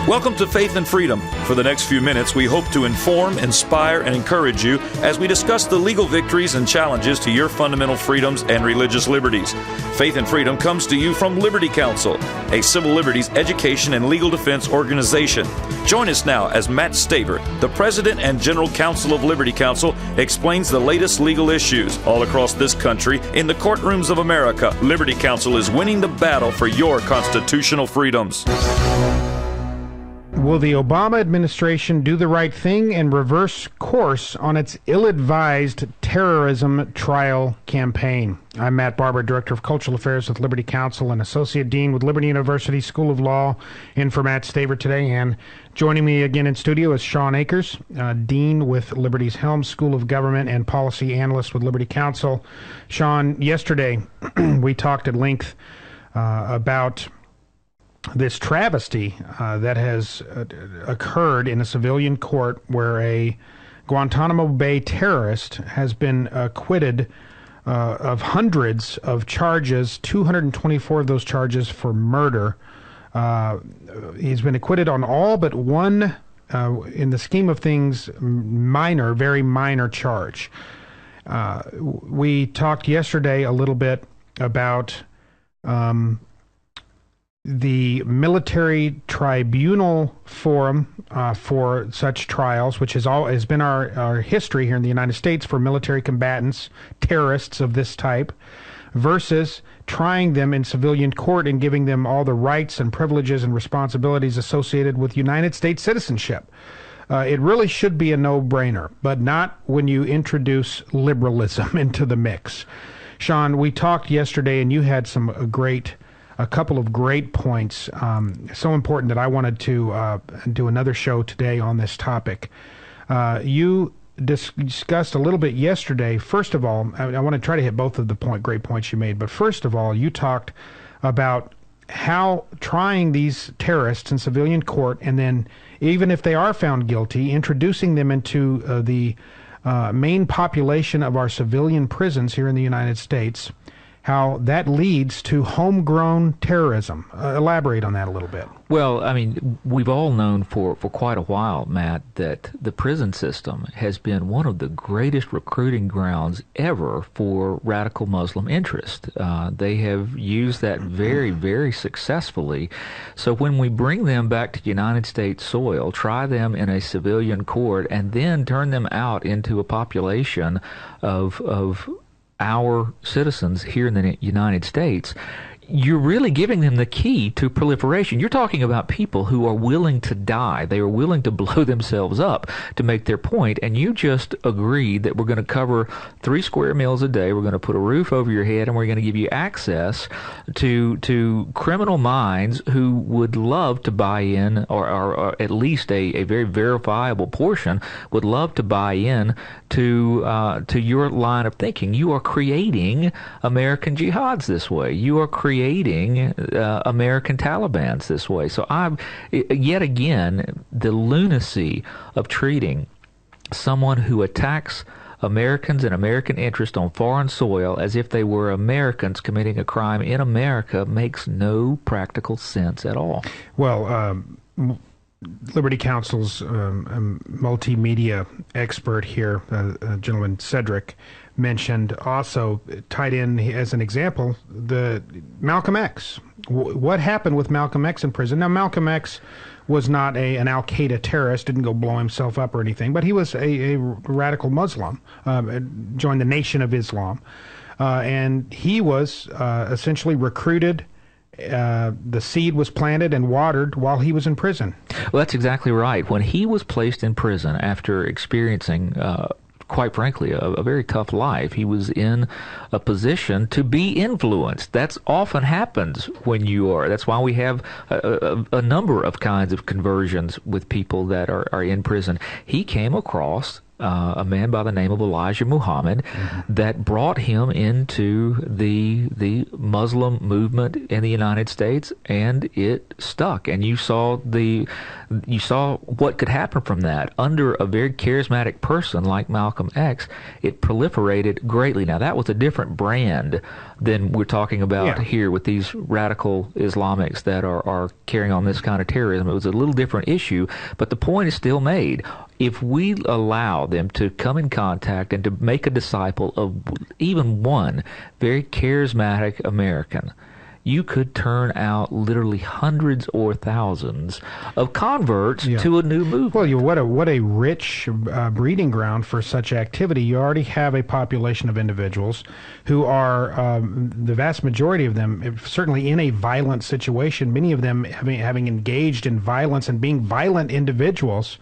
Welcome to Faith and Freedom. For the next few minutes, we hope to inform, inspire, and encourage you as we discuss the legal victories and challenges to your fundamental freedoms and religious liberties. Faith and Freedom comes to you from Liberty Counsel, a civil liberties education and legal defense organization. Join us now as Matt Staver, the President and General Counsel of Liberty Counsel, explains the latest legal issues all across this country in the courtrooms of America. Liberty Counsel is winning the battle for your constitutional freedoms. Will the Obama administration do the right thing and reverse course on its ill-advised terrorism trial campaign? I'm Matt Barber, Director of Cultural Affairs with Liberty Counsel and Associate Dean with Liberty University School of Law, in for Matt Staver today. And joining me again in studio is Shawn Akers, Dean with Liberty's Helms School of Government and Policy Analyst with Liberty Counsel. Shawn, yesterday we talked at length about this travesty that has occurred in a civilian court where a Guantanamo Bay terrorist has been acquitted of hundreds of charges, 224 of those charges for murder. He's been acquitted on all but one, in the scheme of things, minor, very minor charge. We talked yesterday a little bit about the Military Tribunal Forum for such trials, which has been our history here in the United States for military combatants, terrorists of this type, versus trying them in civilian court and giving them all the rights and privileges and responsibilities associated with United States citizenship. It really should be a no-brainer, but not when you introduce liberalism into the mix. Shawn, we talked yesterday, and you had a couple of great points, so important that I wanted to do another show today on this topic. You discussed a little bit yesterday. First of all, I want to try to hit both of the great points you made, but first of all, you talked about how trying these terrorists in civilian court, and then even if they are found guilty, introducing them into the main population of our civilian prisons here in the United States, how that leads to homegrown terrorism. Elaborate on that a little bit. Well, I mean, we've all known for quite a while, Matt, that the prison system has been one of the greatest recruiting grounds ever for radical Muslim interest. They have used that very, very successfully. So when we bring them back to United States soil, try them in a civilian court, and then turn them out into a population of our citizens here in the United States, you're really giving them the key to proliferation. You're talking about people who are willing to die. They are willing to blow themselves up to make their point, and you just agreed that we're going to cover 3 square meals a day, we're going to put a roof over your head, and we're going to give you access to criminal minds who would love to buy in, or at least a very verifiable portion would love to buy in to your line of thinking. You are creating American jihads this way. You are creating American Talibans this way. So yet again, the lunacy of treating someone who attacks Americans and American interest on foreign soil as if they were Americans committing a crime in America makes no practical sense at all. Well, Liberty Counsel's multimedia expert here, gentleman Cedric, mentioned also, tied in as an example, the Malcolm X. What happened with Malcolm X in prison? Now, Malcolm X was not an Al-Qaeda terrorist, didn't go blow himself up or anything, but he was a radical Muslim, joined the Nation of Islam, and he was essentially recruited. The seed was planted and watered while he was in prison. Well, that's exactly right. When he was placed in prison after experiencing quite frankly, a very tough life. He was in a position to be influenced. That's often happens when you are. That's why we have a number of kinds of conversions with people that are in prison. He came across a man by the name of Elijah Muhammad that brought him into the Muslim movement in the United States, and it stuck. And you saw what could happen from that. Under a very charismatic person like Malcolm X, it proliferated greatly. Now, that was a different brand than we're talking about Yeah. here with these radical Islamics that are carrying on this kind of terrorism. It was a little different issue, but the point is still made. If we allow them to come in contact and to make a disciple of even one very charismatic American, you could turn out literally hundreds or thousands of converts to a new movement. Well, what a rich breeding ground for such activity. You already have a population of individuals who are, the vast majority of them, certainly in a violent situation, many of them having engaged in violence and being violent individuals.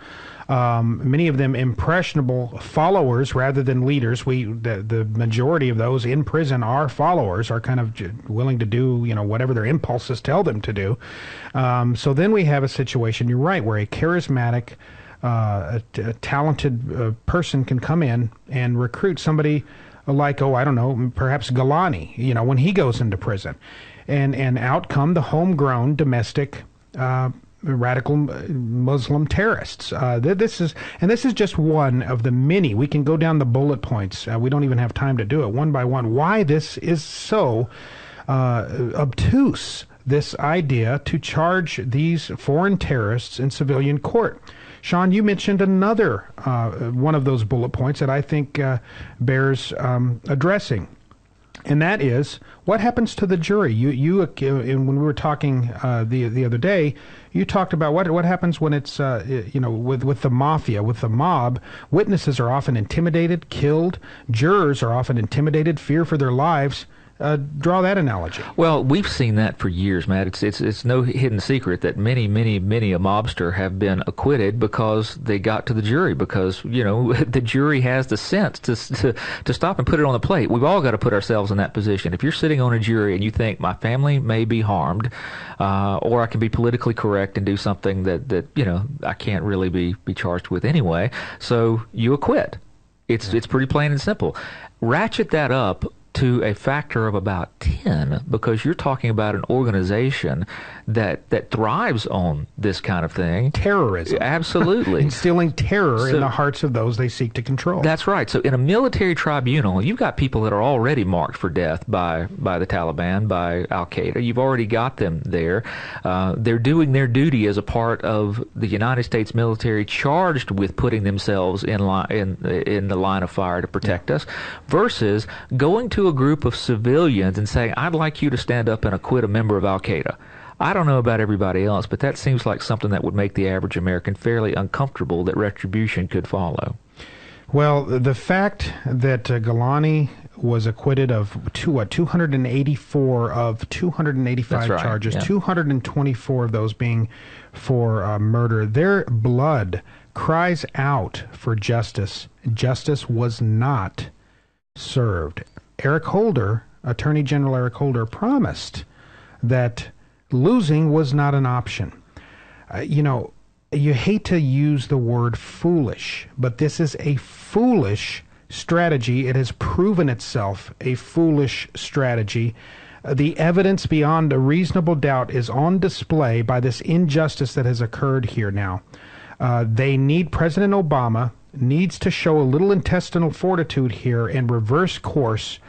Many of them impressionable followers rather than leaders. The majority of those in prison are followers, are kind of willing to do whatever their impulses tell them to do. So then we have a situation, you're right, where a charismatic, a talented person can come in and recruit somebody like, perhaps Galani, when he goes into prison, and out come the homegrown domestic radical Muslim terrorists. This is just one of the many. We can go down the bullet points. We don't even have time to do it one by one. Why this is so obtuse, this idea to charge these foreign terrorists in civilian court. Shawn, you mentioned another one of those bullet points that I think bears addressing. And that is, what happens to the jury? When we were talking the other day, you talked about what happens when it's with the mafia, with the mob. Witnesses are often intimidated, killed. Jurors are often intimidated, fear for their lives. Draw that analogy. Well, we've seen that for years, Matt. It's no hidden secret that many a mobster have been acquitted because they got to the jury, because the jury has the sense to stop and put it on the plate. We've all got to put ourselves in that position. If you're sitting on a jury and you think my family may be harmed, or I can be politically correct and do something that I can't really be charged with anyway, so you acquit. It's pretty plain and simple. Ratchet that up to a factor of about 10, because you're talking about an organization that thrives on this kind of thing. Terrorism. Absolutely. Instilling terror in the hearts of those they seek to control. That's right. So in a military tribunal, you've got people that are already marked for death by the Taliban, by Al-Qaeda. You've already got them there. They're doing their duty as a part of the United States military, charged with putting themselves in the line of fire to protect us, versus going to a group of civilians and saying, I'd like you to stand up and acquit a member of Al-Qaeda. I don't know about everybody else, but that seems like something that would make the average American fairly uncomfortable that retribution could follow. Well, the fact that Galani was acquitted of 284 of 285 right, charges, yeah. 224 of those being for murder. Their blood cries out for justice. Justice was not served. Eric Holder, Attorney General Eric Holder, promised that losing was not an option. You hate to use the word foolish, but this is a foolish strategy. It has proven itself a foolish strategy. The evidence beyond a reasonable doubt is on display by this injustice that has occurred here now. President Obama needs to show a little intestinal fortitude here and reverse course.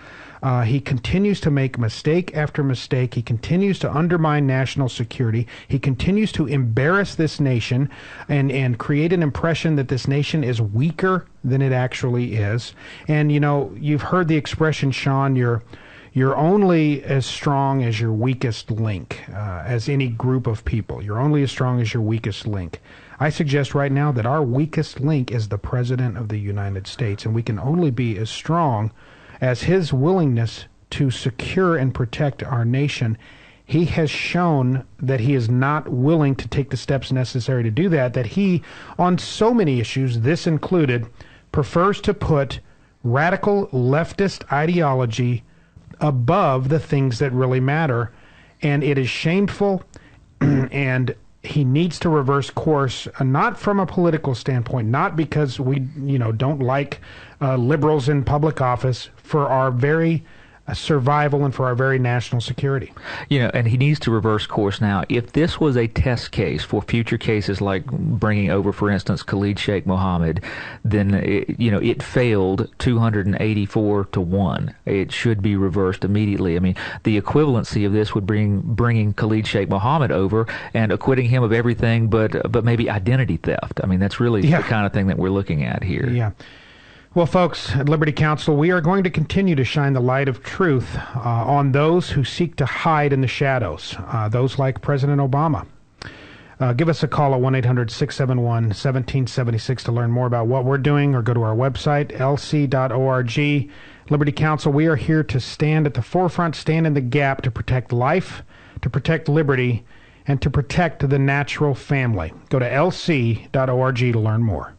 He continues to make mistake after mistake. He continues to undermine national security. He continues to embarrass this nation and create an impression that this nation is weaker than it actually is. And, you've heard the expression, Shawn, you're only as strong as your weakest link, as any group of people. You're only as strong as your weakest link. I suggest right now that our weakest link is the President of the United States, and we can only be as strong as his willingness to secure and protect our nation. He has shown that he is not willing to take the steps necessary to do that he, on so many issues, this included, prefers to put radical leftist ideology above the things that really matter. And it is shameful, and he needs to reverse course, not from a political standpoint, not because we, don't like liberals in public office, for our very survival and for our very national security. And he needs to reverse course now. If this was a test case for future cases like bringing over, for instance, Khalid Sheikh Mohammed, then it failed 284 to 1. It should be reversed immediately. I mean, the equivalency of this would bringing Khalid Sheikh Mohammed over and acquitting him of everything but maybe identity theft. I mean, that's really the kind of thing that we're looking at here. Yeah. Well, folks, at Liberty Counsel, we are going to continue to shine the light of truth on those who seek to hide in the shadows, those like President Obama. Give us a call at 1-800-671-1776 to learn more about what we're doing, or go to our website, lc.org. Liberty Counsel, we are here to stand at the forefront, stand in the gap to protect life, to protect liberty, and to protect the natural family. Go to lc.org to learn more.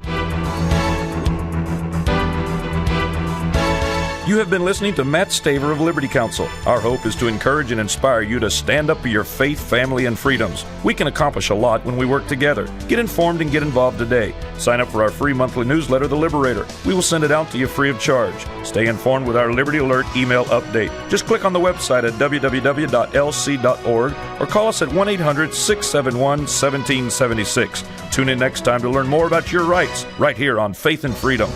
You have been listening to Matt Staver of Liberty Counsel. Our hope is to encourage and inspire you to stand up for your faith, family, and freedoms. We can accomplish a lot when we work together. Get informed and get involved today. Sign up for our free monthly newsletter, The Liberator. We will send it out to you free of charge. Stay informed with our Liberty Alert email update. Just click on the website at www.lc.org or call us at 1-800-671-1776. Tune in next time to learn more about your rights right here on Faith and Freedom.